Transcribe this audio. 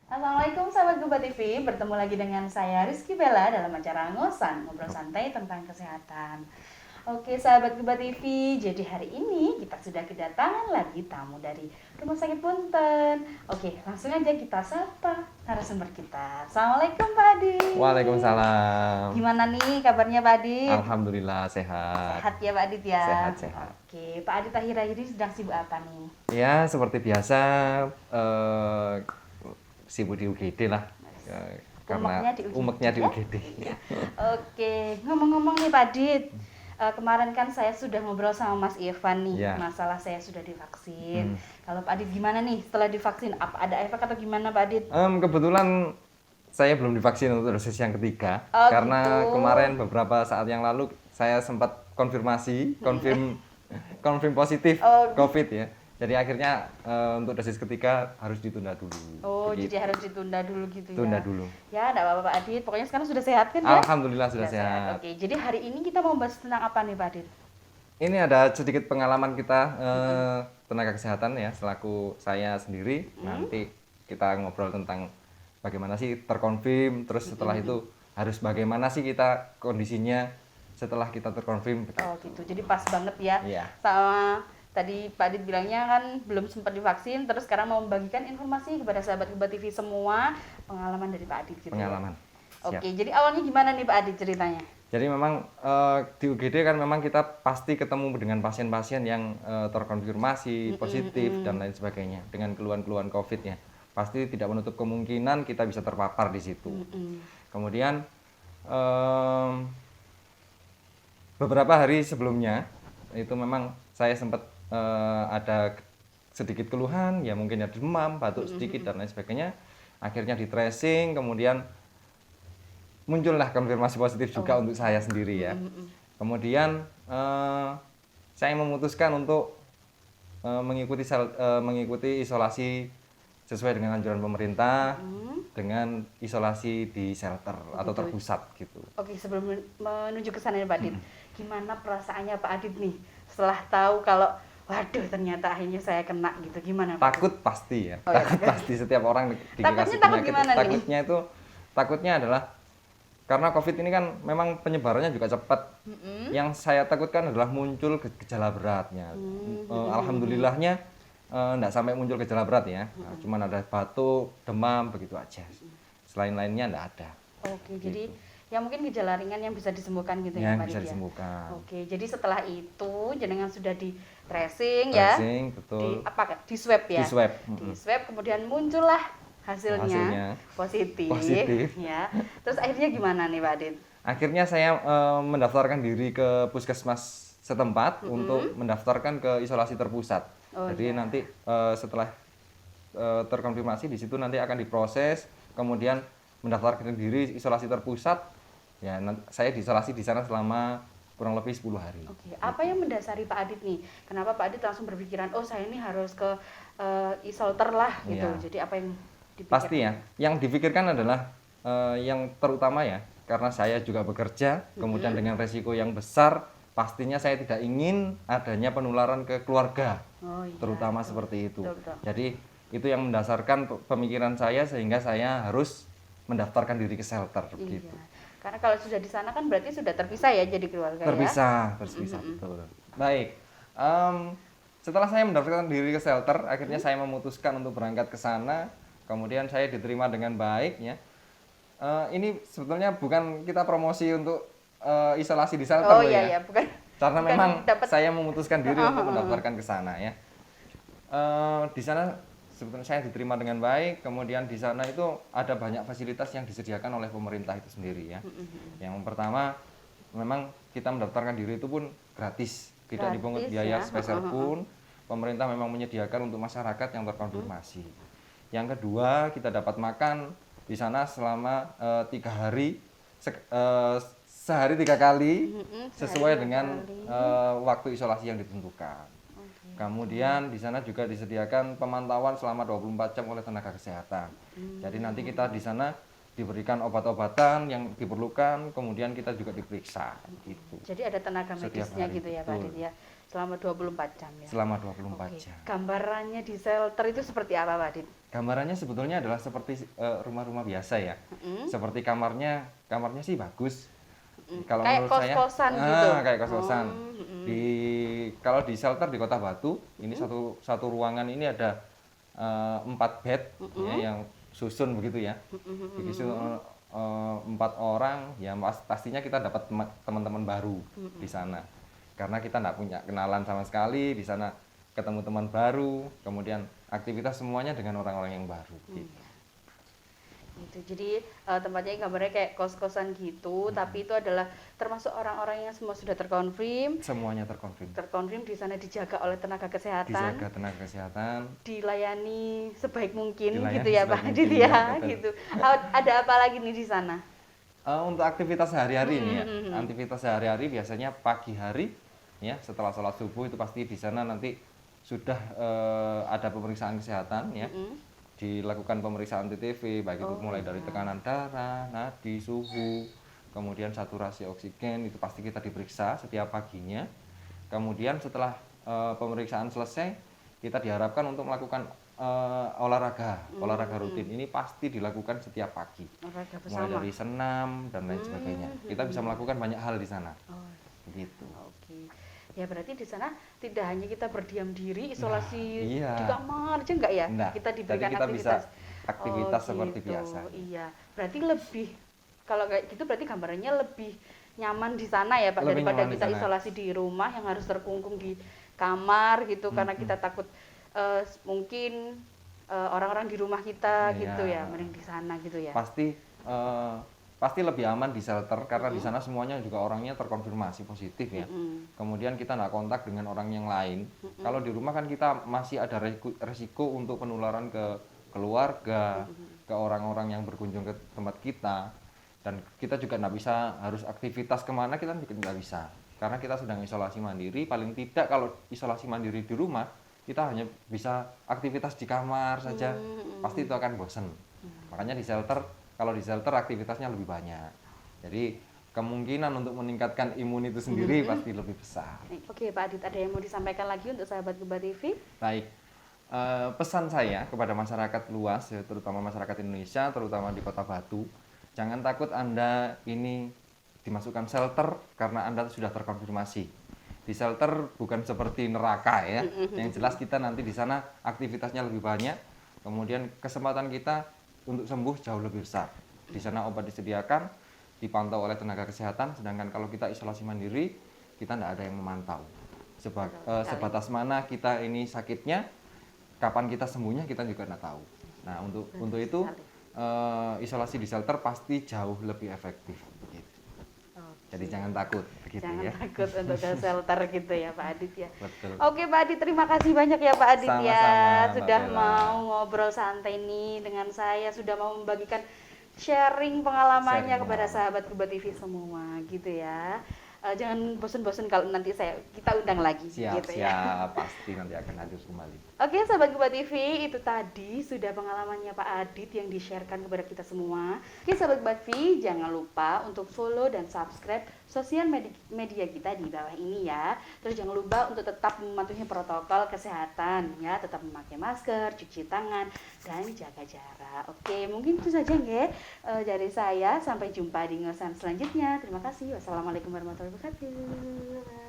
Assalamualaikum sahabat Guba TV, bertemu lagi dengan saya Rizky Bella dalam acara Ngosan, ngobrol santai tentang kesehatan. Oke sahabat Guba TV, jadi hari ini kita sudah kedatangan lagi tamu dari Rumah Sakit Punten. Oke, langsung aja kita sapa narasumber kita. Assalamualaikum Pak Adit. Waalaikumsalam. Gimana nih kabarnya Pak Adit? Alhamdulillah sehat. Sehat ya Pak Adit ya? Sehat. Oke, Pak Adit akhir-akhir ini sedang sibuk apa nih? Ya seperti biasa sibuk di UGD lah. Karena Umeknya di UGD, umeknya di ya? UGD. Iya. Oke, ngomong-ngomong nih Pak Adit, kemarin kan saya sudah ngobrol sama Mas Irfan nih, Ya. masalah saya sudah divaksin. Kalau Pak Adit gimana nih setelah divaksin? Apa ada efek atau gimana Pak Adit? Kebetulan saya belum divaksin untuk dosis yang ketiga Oh, karena gitu. kemarin beberapa saat yang lalu saya sempat konfirm positif Oh, COVID ya. Jadi akhirnya untuk dosis ketiga harus ditunda dulu. Oh, Begitu. jadi harus ditunda dulu gitu ya? Tunda dulu. Ya, enggak apa-apa Pak Adit. Pokoknya sekarang sudah sehat kan ya? Alhamdulillah sudah sehat. Oke, jadi hari ini kita mau bahas tentang apa nih Pak Adit? Ini ada sedikit pengalaman kita tenaga kesehatan ya, selaku saya sendiri. Nanti kita ngobrol tentang bagaimana sih terkonfirm, terus setelah itu harus bagaimana sih kita kondisinya setelah kita terkonfirm. Oh gitu, jadi pas banget ya. Iya. Sama tadi Pak Adit bilangnya kan belum sempat divaksin, terus sekarang mau membagikan informasi kepada sahabat Guba TV semua pengalaman dari Pak Adit gitu. Pengalaman. Ya? Siap. Oke, jadi awalnya gimana nih Pak Adit ceritanya? Jadi memang di UGD kan memang kita pasti ketemu dengan pasien-pasien yang terkonfirmasi positif dan lain sebagainya dengan keluhan-keluhan COVID ya. Pasti tidak menutup kemungkinan kita bisa terpapar di situ. Kemudian beberapa hari sebelumnya itu memang saya sempat ada sedikit keluhan, ya mungkin ada demam, batuk sedikit dan lain sebagainya. Akhirnya di tracing, kemudian muncullah konfirmasi positif juga untuk saya sendiri ya. Kemudian saya memutuskan untuk mengikuti isolasi sesuai dengan anjuran pemerintah dengan isolasi di shelter atau terpusat gitu. Oke, sebelum menuju ke sana Pak Adit, gimana perasaannya Pak Adit nih setelah tahu kalau waduh ternyata akhirnya saya kena gitu, gimana Pak? Takut pasti ya, Oh, ya. takut pasti setiap orang dikasih Takut penyakit. gimana nih? Takutnya adalah karena COVID ini kan memang penyebarannya juga cepat. Yang saya takutkan adalah muncul gejala beratnya. Alhamdulillahnya enggak sampai muncul gejala berat ya. Cuman ada batuk, demam begitu aja. Selain lainnya enggak ada. Oke, jadi ya mungkin gejala ringan yang bisa disembuhkan gitu ya Yang Pak bisa Adit ya? disembuhkan. Oke, jadi setelah itu jenengan sudah di tracing ya, Tracing, betul. di swab ya, Di swab. di swab kemudian muncullah hasilnya, positif, ya. Terus akhirnya gimana nih Pak Adit? Akhirnya saya mendaftarkan diri ke puskesmas setempat untuk mendaftarkan ke isolasi terpusat. Oh, Jadi nanti setelah terkonfirmasi di situ nanti akan diproses, kemudian mendaftarkan diri isolasi terpusat. Ya, saya diisolasi di sana selama kurang lebih 10 hari. Oke, apa yang mendasari Pak Adit nih? Kenapa Pak Adit langsung berpikiran, oh saya ini harus ke isolter lah gitu. Iya. Jadi apa yang dipikirkan? Pasti ya, yang dipikirkan adalah yang terutama ya, karena saya juga bekerja, kemudian dengan resiko yang besar, pastinya saya tidak ingin adanya penularan ke keluarga, Oh, iya, terutama betul. seperti itu. Betul. Jadi itu yang mendasarkan pemikiran saya sehingga saya harus mendaftarkan diri ke shelter Iya. gitu. Karena kalau sudah di sana kan berarti sudah terpisah ya jadi keluarga ya. Terpisah betul. Baik, setelah saya mendaftarkan diri ke shelter, akhirnya saya memutuskan untuk berangkat ke sana. Kemudian saya diterima dengan baik ya. Ini sebetulnya bukan kita promosi untuk isolasi di shelter Oh loh iya ya. ya, bukan. Karena bukan memang dapat- saya memutuskan diri untuk mendaftarkan ke sana ya. Di sana sebetulnya saya diterima dengan baik. Kemudian di sana itu ada banyak fasilitas yang disediakan oleh pemerintah itu sendiri ya. Yang pertama, memang kita mendaftarkan diri itu pun gratis, tidak dipungut Gratis biaya ya. sepeser pun. Pemerintah memang menyediakan untuk masyarakat yang terkonfirmasi. Yang kedua, kita dapat makan di sana selama 3 hari, sehari 3 kali, sesuai dengan waktu isolasi yang ditentukan. Kemudian di sana juga disediakan pemantauan selama 24 jam oleh tenaga kesehatan. Jadi nanti kita di sana diberikan obat-obatan yang diperlukan, kemudian kita juga diperiksa gitu. Jadi ada tenaga Setiap medisnya hari, gitu ya Pak betul. Adit ya. Selama 24 jam ya. selama 24 Oke. jam. Gambarannya di shelter itu seperti apa Pak Adit? Gambarannya sebetulnya adalah seperti rumah-rumah biasa ya. Seperti kamarnya sih bagus. Kalau Kayak menurut saya kos-kosan gitu? kayak kos-kosan. Kalau di shelter di Kota Batu, ini satu ruangan ini ada 4 bed ya, yang susun begitu ya. Disusun 4 orang, ya pastinya kita dapat teman-teman baru di sana. Karena kita nggak punya kenalan sama sekali di sana, ketemu teman baru, kemudian aktivitas semuanya dengan orang-orang yang baru. Gitu. Gitu. Jadi tempatnya gambarnya kayak kos-kosan gitu, tapi itu adalah termasuk orang-orang yang semua sudah terkonfirm. Semuanya terkonfirm. Terkonfirm di sana dijaga oleh tenaga kesehatan. Dijaga tenaga kesehatan. Dilayani sebaik mungkin Dilayani gitu ya sebaik Pak mungkin, Adit ya, ya, betul. gitu. Ada apa lagi nih di sana? Untuk aktivitas sehari-hari ini ya, aktivitas sehari-hari biasanya pagi hari ya, setelah sholat subuh itu pasti di sana nanti sudah ada pemeriksaan kesehatan ya, dilakukan pemeriksaan TTV, baik itu mulai dari tekanan darah, nadi, suhu, kemudian saturasi oksigen, itu pasti kita diperiksa setiap paginya. Kemudian setelah pemeriksaan selesai, kita diharapkan untuk melakukan olahraga rutin. Ini pasti dilakukan setiap pagi. Olahraga Mulai bersama. dari senam dan lain sebagainya. Kita bisa melakukan banyak hal di sana. Oh, Begitu. oke. Ya berarti di sana tidak hanya kita berdiam diri, isolasi iya. di kamar aja enggak ya? Enggak. Kita Jadi diberikan kita bisa aktivitas. aktivitas seperti Gitu. biasa. Iya. Berarti lebih, kalau kayak gitu berarti gambarannya lebih nyaman di sana ya Pak, Lebih daripada nyaman di kita sana. isolasi di rumah yang harus terkungkung di kamar gitu, karena kita takut mungkin orang-orang di rumah kita Iya. gitu ya, mending di sana gitu ya. Pasti lebih aman di shelter karena di sana semuanya juga orangnya terkonfirmasi positif ya. Kemudian kita nggak kontak dengan orang yang lain. Kalau di rumah kan kita masih ada resiko untuk penularan ke keluarga, ke orang-orang yang berkunjung ke tempat kita. Dan kita juga nggak bisa harus aktivitas kemana, kita juga nggak bisa. Karena kita sedang isolasi mandiri, paling tidak kalau isolasi mandiri di rumah, kita hanya bisa aktivitas di kamar saja, pasti itu akan bosan. Makanya di shelter, kalau di shelter aktivitasnya lebih banyak. Jadi kemungkinan untuk meningkatkan imun itu sendiri pasti lebih besar. Oke Pak Adit, ada yang mau disampaikan lagi untuk sahabat Geba TV? Baik, pesan saya kepada masyarakat luas, ya, terutama masyarakat Indonesia, terutama di Kota Batu, jangan takut Anda ini dimasukkan shelter karena Anda sudah terkonfirmasi. Di shelter bukan seperti neraka ya, yang jelas kita nanti di sana aktivitasnya lebih banyak, kemudian kesempatan kita untuk sembuh jauh lebih besar. Di sana obat disediakan, dipantau oleh tenaga kesehatan, sedangkan kalau kita isolasi mandiri, kita tidak ada yang memantau. Sebatas mana kita ini sakitnya, kapan kita sembuhnya kita juga tidak tahu. Nah untuk itu isolasi di shelter pasti jauh lebih efektif. Gitu. Jadi jangan takut, gitu Jangan ya. takut untuk ke shelter gitu ya Pak Adit ya. Betul. Oke Pak Adit, terima kasih banyak ya Pak Adit ya, Sama-sama, Mbak sudah Bella. mau ngobrol santai nih dengan saya, sudah mau membagikan sharing pengalamannya Sharing kepada pengalaman. sahabat Geba TV semua gitu ya. Jangan bosen-bosen kalau nanti kita undang lagi Siap, gitu ya. siap, pasti nanti akan hadir kembali. Oke, sahabat Geba TV, itu tadi sudah pengalamannya Pak Adit yang di-sharekan kepada kita semua. Oke, sahabat Geba TV, jangan lupa untuk follow dan subscribe sosial media kita di bawah ini ya. Terus jangan lupa untuk tetap mematuhi protokol kesehatan ya, tetap memakai masker, cuci tangan, dan jaga jarak. Oke, mungkin itu saja ya dari saya. Sampai jumpa di ngosan selanjutnya. Terima kasih. Wassalamualaikum warahmatullahi wabarakatuh.